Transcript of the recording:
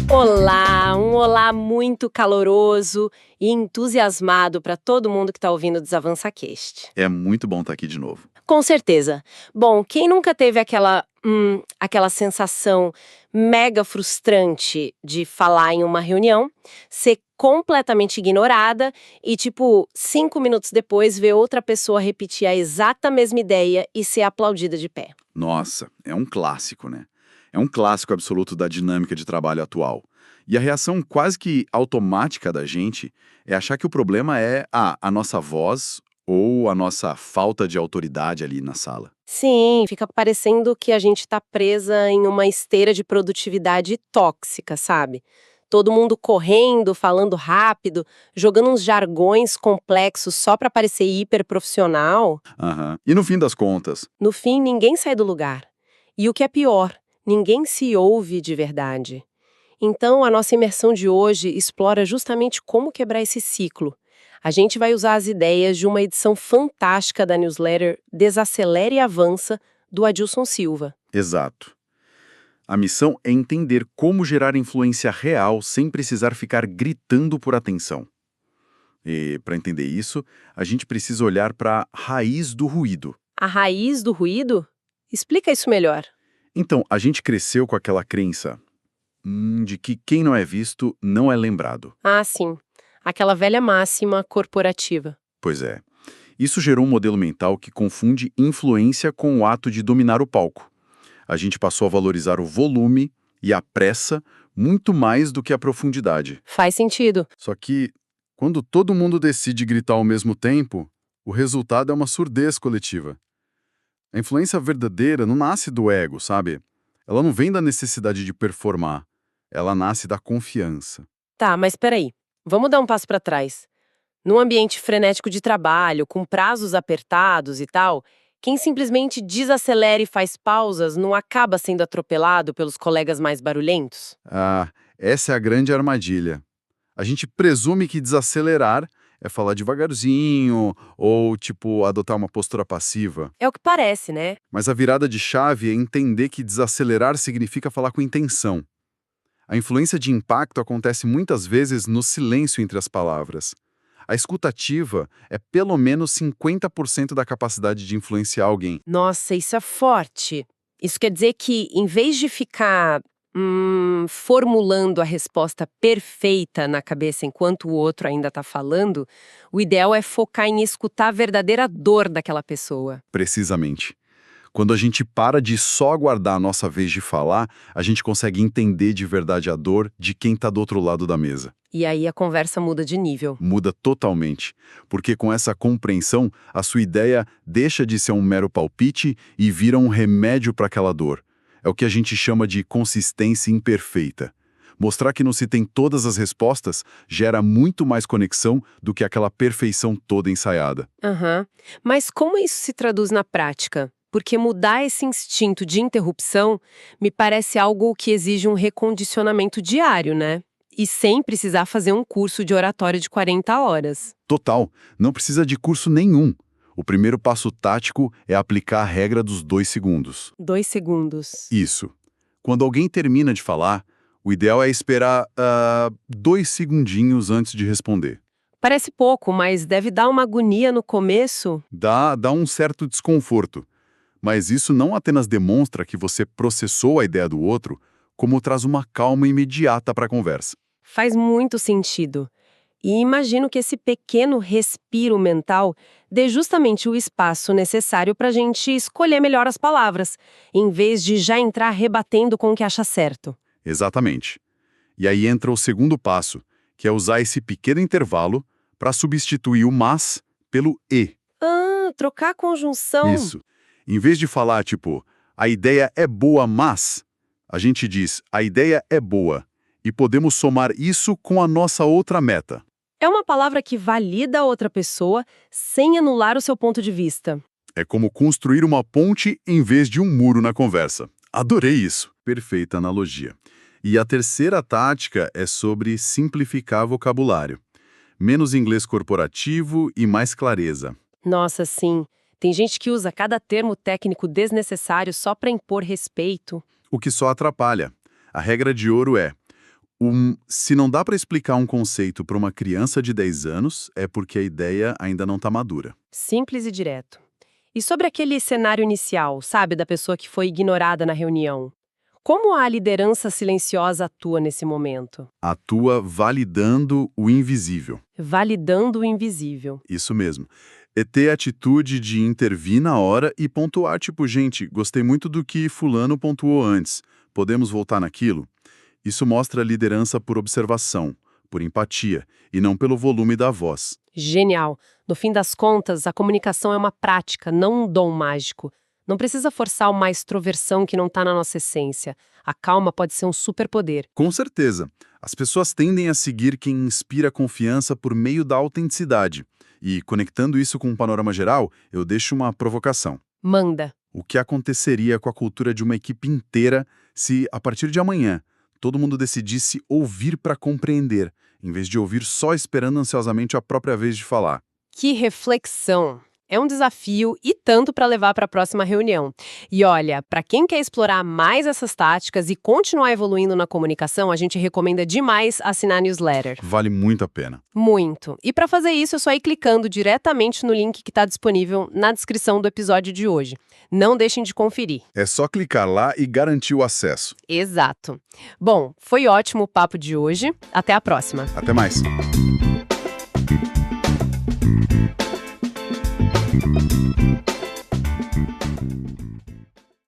Olá, um olá muito caloroso e entusiasmado para todo mundo que está ouvindo o DesavançaCast. É muito bom estar aqui de novo. Com certeza. Bom, quem nunca teve aquela sensação mega frustrante de falar em uma reunião, ser completamente ignorada e, 5 minutos depois, ver outra pessoa repetir a exata mesma ideia e ser aplaudida de pé? Nossa, é um clássico, né? É um clássico absoluto da dinâmica de trabalho atual. E a reação quase que automática da gente é achar que o problema é a nossa voz ou a nossa falta de autoridade ali na sala. Sim, fica parecendo que a gente está presa em uma esteira de produtividade tóxica, sabe? Todo mundo correndo, falando rápido, jogando uns jargões complexos só para parecer hiper profissional. Aham. E no fim das contas, No fim, ninguém sai do lugar. E o que é pior, ninguém se ouve de verdade. Então, a nossa imersão de hoje explora justamente como quebrar esse ciclo. A gente vai usar as ideias de uma edição fantástica da newsletter Desacelera e Avança, do Adilson Silva. exato. A missão é entender como gerar influência real sem precisar ficar gritando por atenção. E, para entender isso, a gente precisa olhar para a raiz do ruído. A raiz do ruído? Explica isso melhor. Então, a gente cresceu com aquela crença de que quem não é visto não é lembrado. Ah, sim. Aquela velha máxima corporativa. Pois é. Isso gerou um modelo mental que confunde influência com o ato de dominar o palco. A gente passou a valorizar o volume e a pressa muito mais do que a profundidade. Faz sentido. Só que, quando todo mundo decide gritar ao mesmo tempo, o resultado é uma surdez coletiva. A influência verdadeira não nasce do ego, sabe? Ela não vem da necessidade de performar. Ela nasce da confiança. Tá, mas peraí. Vamos dar um passo para trás. Num ambiente frenético de trabalho, com prazos apertados e tal, quem simplesmente desacelera e faz pausas não acaba sendo atropelado pelos colegas mais barulhentos? Ah, essa é a grande armadilha. A gente presume que desacelerar é falar devagarzinho ou, adotar uma postura passiva. É o que parece, né? Mas a virada de chave é entender que desacelerar significa falar com intenção. A influência de impacto acontece muitas vezes no silêncio entre as palavras. A escutativa é pelo menos 50% da capacidade de influenciar alguém. Nossa, isso é forte. Isso quer dizer que, em vez de ficar formulando a resposta perfeita na cabeça enquanto o outro ainda está falando, o ideal é focar em escutar a verdadeira dor daquela pessoa. Precisamente. Quando a gente para de só aguardar a nossa vez de falar, a gente consegue entender de verdade a dor de quem está do outro lado da mesa. E aí a conversa muda de nível. Muda totalmente, porque com essa compreensão, a sua ideia deixa de ser um mero palpite e vira um remédio para aquela dor. É o que a gente chama de consistência imperfeita. Mostrar que não se tem todas as respostas gera muito mais conexão do que aquela perfeição toda ensaiada. Aham. Mas como isso se traduz na prática? Porque mudar esse instinto de interrupção me parece algo que exige um recondicionamento diário, né? E sem precisar fazer um curso de oratória de 40 horas. Total, não precisa de curso nenhum. O primeiro passo tático é aplicar a regra dos 2 segundos. 2 segundos. Isso. Quando alguém termina de falar, o ideal é esperar 2 segundinhos antes de responder. Parece pouco, mas deve dar uma agonia no começo. Dá um certo desconforto. Mas isso não apenas demonstra que você processou a ideia do outro, como traz uma calma imediata para a conversa. Faz muito sentido. E imagino que esse pequeno respiro mental dê justamente o espaço necessário para a gente escolher melhor as palavras, em vez de já entrar rebatendo com o que acha certo. Exatamente. E aí entra o segundo passo, que é usar esse pequeno intervalo para substituir o mas pelo e. Ah, trocar a conjunção. Isso. Em vez de falar, a ideia é boa, mas, a gente diz, a ideia é boa, e podemos somar isso com a nossa outra meta. É uma palavra que valida a outra pessoa sem anular o seu ponto de vista. É como construir uma ponte em vez de um muro na conversa. Adorei isso. Perfeita analogia. E a terceira tática é sobre simplificar vocabulário. Menos inglês corporativo e mais clareza. Nossa, sim. Tem gente que usa cada termo técnico desnecessário só para impor respeito. O que só atrapalha. A regra de ouro é: se não dá para explicar um conceito para uma criança de 10 anos, é porque a ideia ainda não está madura. Simples e direto. E sobre aquele cenário inicial, sabe, da pessoa que foi ignorada na reunião? Como a liderança silenciosa atua nesse momento? Atua validando o invisível. Validando o invisível. Isso mesmo. É ter a atitude de intervir na hora e pontuar, tipo, gente, gostei muito do que fulano pontuou antes. Podemos voltar naquilo? Isso mostra a liderança por observação, por empatia, e não pelo volume da voz. Genial. No fim das contas, a comunicação é uma prática, não um dom mágico. Não precisa forçar uma extroversão que não está na nossa essência. A calma pode ser um superpoder. Com certeza, as pessoas tendem a seguir quem inspira confiança por meio da autenticidade. E, conectando isso com um panorama geral, eu deixo uma provocação. Manda. O que aconteceria com a cultura de uma equipe inteira se, a partir de amanhã, todo mundo decidisse ouvir para compreender, em vez de ouvir só esperando ansiosamente a própria vez de falar? Que reflexão! É um desafio e tanto para levar para a próxima reunião. E olha, para quem quer explorar mais essas táticas e continuar evoluindo na comunicação, a gente recomenda demais assinar a newsletter. Vale muito a pena. Muito. E para fazer isso, é só ir clicando diretamente no link que está disponível na descrição do episódio de hoje. Não deixem de conferir. É só clicar lá e garantir o acesso. Exato. Bom, foi ótimo o papo de hoje. Até a próxima. Até mais.